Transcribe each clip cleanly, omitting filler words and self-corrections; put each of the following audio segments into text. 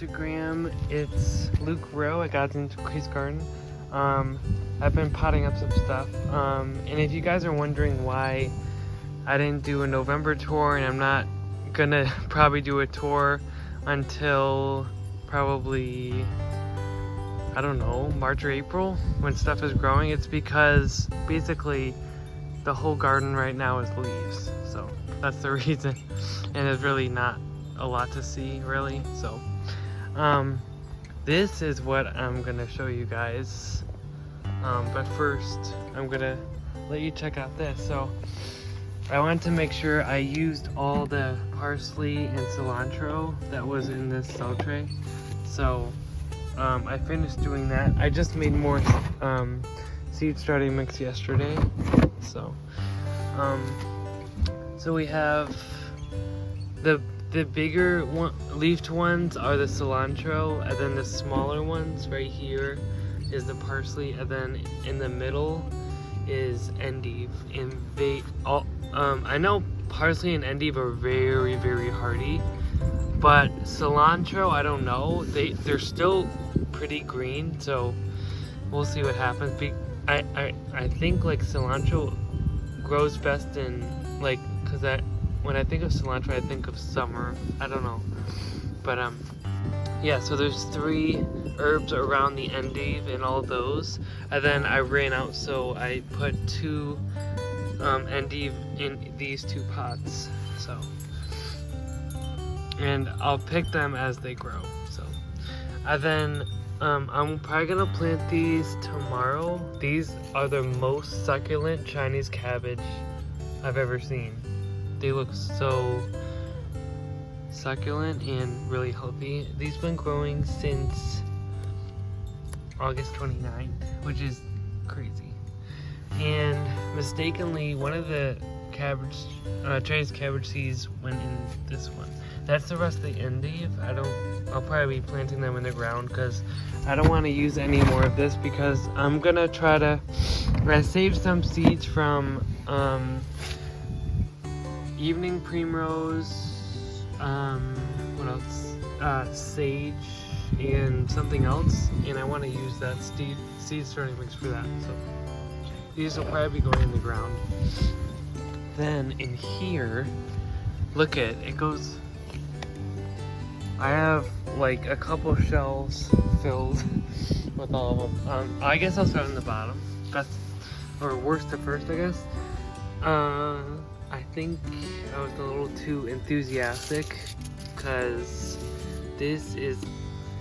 Instagram. It's Luke Rowe. I got into Chris Garden. I've been potting up some stuff. And if you guys are wondering why I didn't do a November tour, and I'm not gonna probably do a tour until probably, I don't know, March or April when stuff is growing, it's because basically the whole garden right now is leaves. So that's the reason. And there's really not a lot to see really. So this is what I'm gonna show you guys. But first I'm gonna let you check out this. So I wanted to make sure I used all the parsley and cilantro that was in this cell tray. So I finished doing that. I just made more seed starting mix yesterday. So so we have the bigger leafed ones are the cilantro, and then the smaller ones right here is the parsley, and then in the middle is endive. And they all I know parsley and endive are very, very hardy, but cilantro, I don't know. They're still pretty green, so we'll see what happens. I think like cilantro grows best in like, cause when I think of cilantro, I think of summer. I don't know, but yeah. So there's 3 herbs around the endive and all those, and then I ran out, so I put 2 endive in these 2 pots. So, and I'll pick them as they grow. So, and then I'm probably gonna plant these tomorrow. These are the most succulent Chinese cabbage I've ever seen. They look so succulent and really healthy. These have been growing since August 29th, which is crazy. And mistakenly, one of the Chinese cabbage seeds went in this one. That's the rest of the endive. I'll probably be planting them in the ground because I don't want to use any more of this, because I'm gonna try to, I saved some seeds from evening primrose, what else? Sage and something else, and I want to use that seed starting mix for that. So these will probably be going in the ground. Then in here, look at it goes. I have like a couple shelves filled with all of them. I guess I'll start on the bottom. Best or worst to first, I guess. I think I was a little too enthusiastic, because this is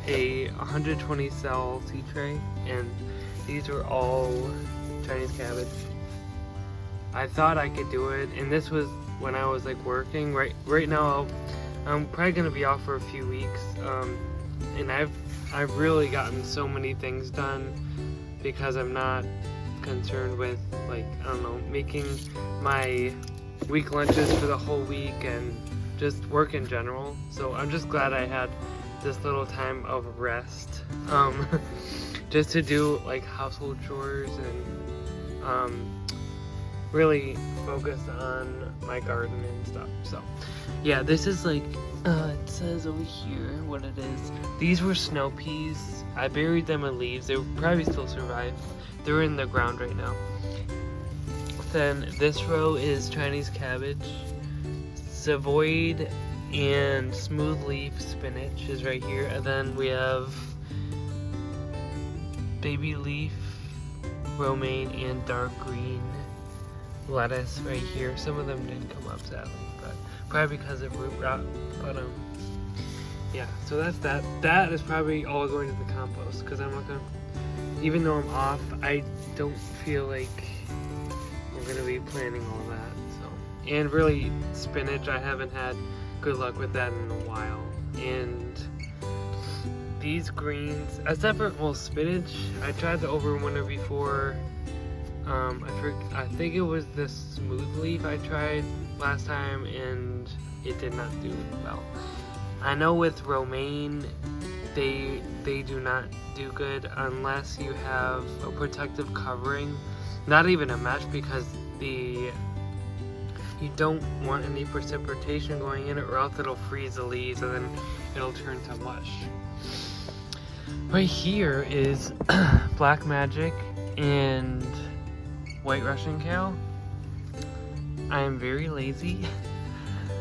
a 120 cell seed tray, and these are all Chinese cabbage. I thought I could do it, and this was when I was like working. Right now I'm probably gonna be off for a few weeks, and I've really gotten so many things done because I'm not concerned with, like, I don't know, making my week lunches for the whole week and just work in general. So I'm just glad I had this little time of rest, just to do like household chores and really focus on my garden and stuff. So yeah, this is like it says over here what it is. These were snow peas. I buried them in leaves. They would probably still survive. They're in the ground right now. Then this row is Chinese cabbage, savoyed and smooth leaf spinach is right here, and then we have baby leaf, romaine, and dark green lettuce right here. Some of them didn't come up sadly, but probably because of root rot. But yeah, so that's that. That is probably all going to the compost, because I'm not gonna, even though I'm off, I don't feel like we're gonna be planting all that. So, and really spinach, I haven't had good luck with that in a while. And these greens, except for spinach, I tried the overwinter before. I think it was the smooth leaf I tried last time, and it did not do well. I know with romaine, they do not do good unless you have a protective covering, not even a mesh, because you don't want any precipitation going in it, or else it'll freeze the leaves and then it'll turn to mush. right here is Black Magic and White Russian Kale. I am very lazy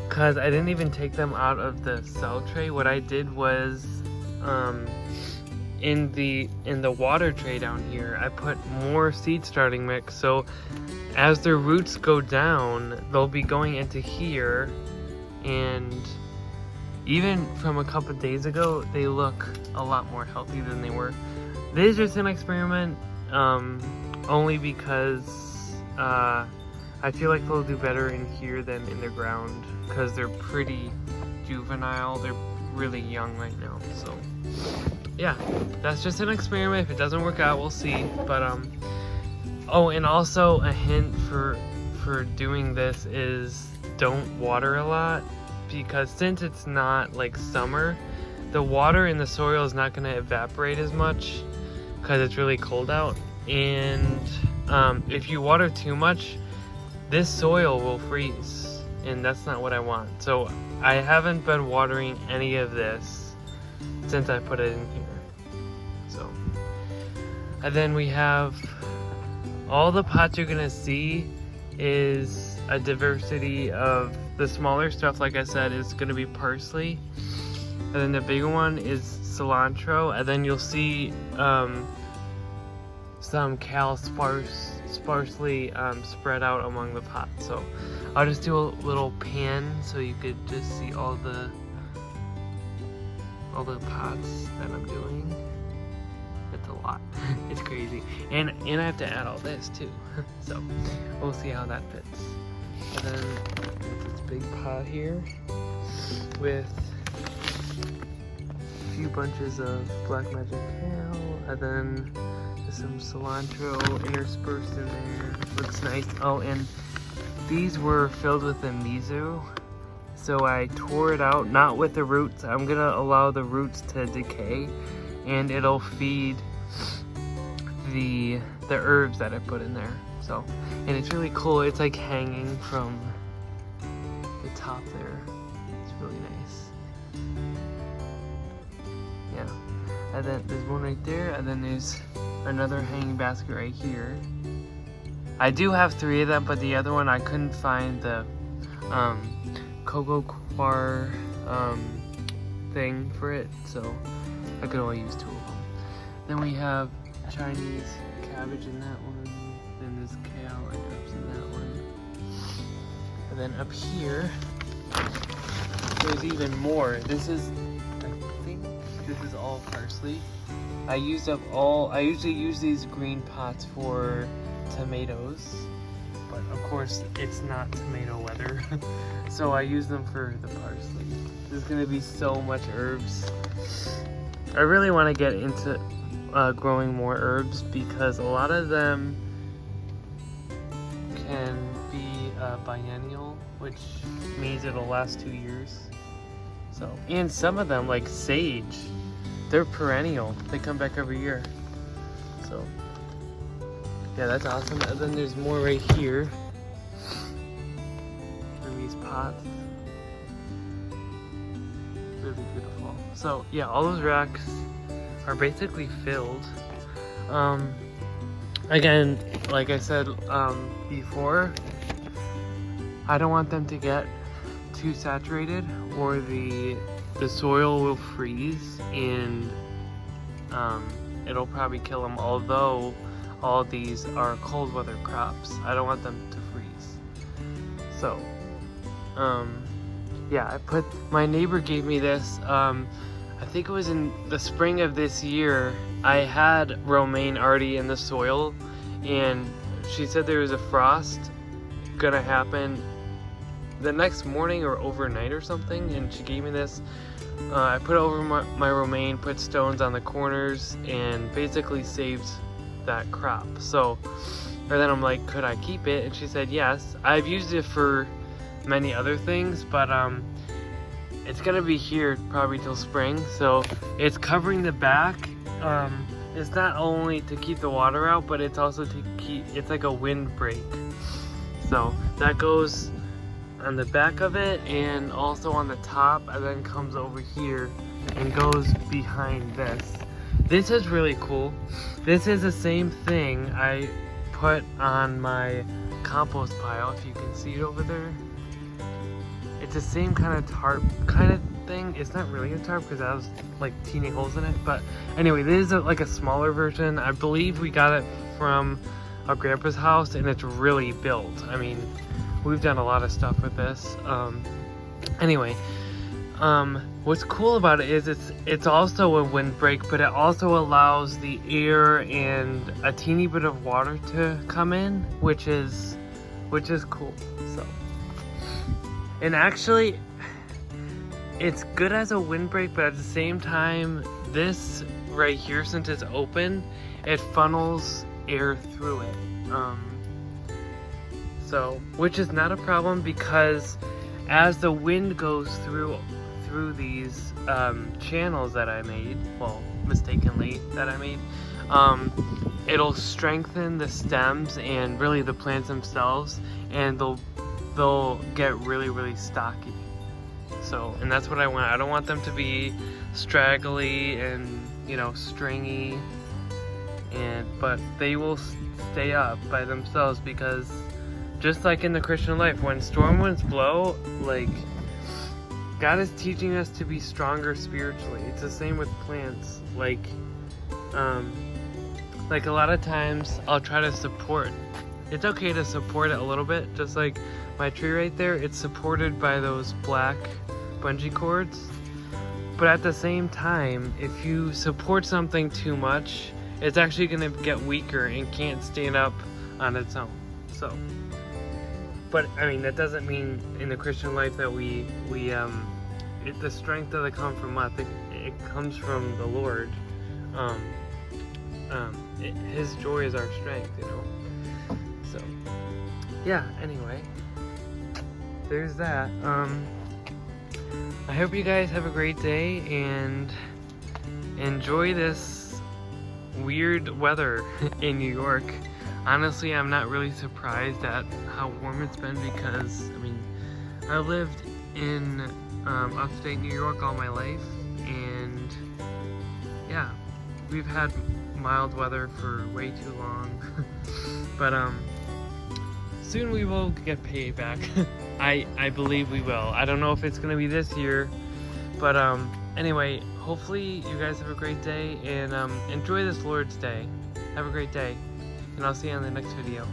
because I didn't even take them out of the cell tray. What I did was in the water tray down here, I put more seed starting mix, so as their roots go down, they'll be going into here, and even from a couple days ago, they look a lot more healthy than they were. This is just an experiment, only because I feel like they'll do better in here than in the ground, because they're pretty juvenile. They're really young right now, so yeah, that's just an experiment. If it doesn't work out, we'll see. But oh, and also a hint for doing this is don't water a lot, because since it's not like summer, the water in the soil is not going to evaporate as much because it's really cold out. And if you water too much, this soil will freeze, and that's not what I want. So I haven't been watering any of this since I put it in here. So, and then we have all the pots you're gonna see is a diversity of the smaller stuff. Like I said, is gonna be parsley, and then the bigger one is cilantro, and then you'll see some kale sparsely spread out among the pots. So I'll just do a little pan so you could just see all the pots that I'm doing. It's a lot. It's crazy. And I have to add all this too. So we'll see how that fits. And then there's this big pot here with a few bunches of Black Magic Kale, and then some cilantro interspersed in there. Looks nice. Oh, and these were filled with the miso, so I tore it out, not with the roots. I'm gonna allow the roots to decay, and it'll feed the herbs that I put in there. So, and it's really cool. It's like hanging from the top there. It's really nice. Yeah. And then there's one right there, and then there's another hanging basket right here. I do have 3 of them, but the other one I couldn't find the cocoa coir thing for it, so I could only use 2 of them. Then we have Chinese cabbage in that one, then there's kale and herbs in that one. And then up here, there's even more. This is, I think, this is all parsley. I usually use these green pots for tomatoes, but of course it's not tomato weather. So I use them for the parsley. There's gonna be so much herbs. I really want to get into growing more herbs, because a lot of them can be biennial, which means it'll last 2 years. So, and some of them, like sage, they're perennial. They come back every year. So, yeah, that's awesome. And then there's more right here in these pots. Really beautiful. So, yeah, all those racks are basically filled. Again, like I said before, I don't want them to get too saturated, or the soil will freeze and it'll probably kill them. Although all these are cold weather crops, I don't want them to freeze. So yeah, my neighbor gave me this. I think it was in the spring of this year. I had romaine already in the soil, and she said there was a frost gonna happen the next morning or overnight or something, and she gave me this. I put it over my romaine, put stones on the corners, and basically saved that crop. So, or then I'm like, could I keep it? And she said yes. I've used it for many other things, but it's gonna be here probably till spring. So it's covering the back. It's not only to keep the water out, but it's also to keep, it's like a windbreak. So that goes on the back of it and also on the top, and then comes over here and goes behind this. This is really cool. This is the same thing I put on my compost pile, if you can see it over there. It's the same kind of tarp kind of thing. It's not really a tarp because it has like teeny holes in it, but anyway, this is like a smaller version. I believe we got it from our grandpa's house, and it's really built. I mean, we've done a lot of stuff with this. Anyway, what's cool about it is it's also a windbreak, but it also allows the air and a teeny bit of water to come in, which is cool. So, and actually, it's good as a windbreak, but at the same time, this right here, since it's open, it funnels air through it. So, which is not a problem, because as the wind goes through these channels that I made, well, mistakenly that I made, it'll strengthen the stems and really the plants themselves, and they'll get really stocky. So, and that's what I want. I don't want them to be straggly and, you know, stringy, but they will stay up by themselves, because just like in the Christian life, when storm winds blow, like, God is teaching us to be stronger spiritually. It's the same with plants. Like a lot of times I'll try to support. It's okay to support it a little bit, just like my tree right there. It's supported by those black bungee cords. But at the same time, if you support something too much, it's actually going to get weaker and can't stand up on its own. So, but I mean, that doesn't mean in the Christian life that the strength doesn't come from us. It comes from the Lord. His joy is our strength, you know. So, yeah. Anyway, there's that. I hope you guys have a great day and enjoy this weird weather in New York. Honestly, I'm not really surprised at how warm it's been, because, I mean, I lived in upstate New York all my life, and yeah, we've had mild weather for way too long. But soon we will get paid back. I believe we will. I don't know if it's gonna be this year, but anyway, hopefully you guys have a great day, and enjoy this Lord's Day. Have a great day, and I'll see you on the next video.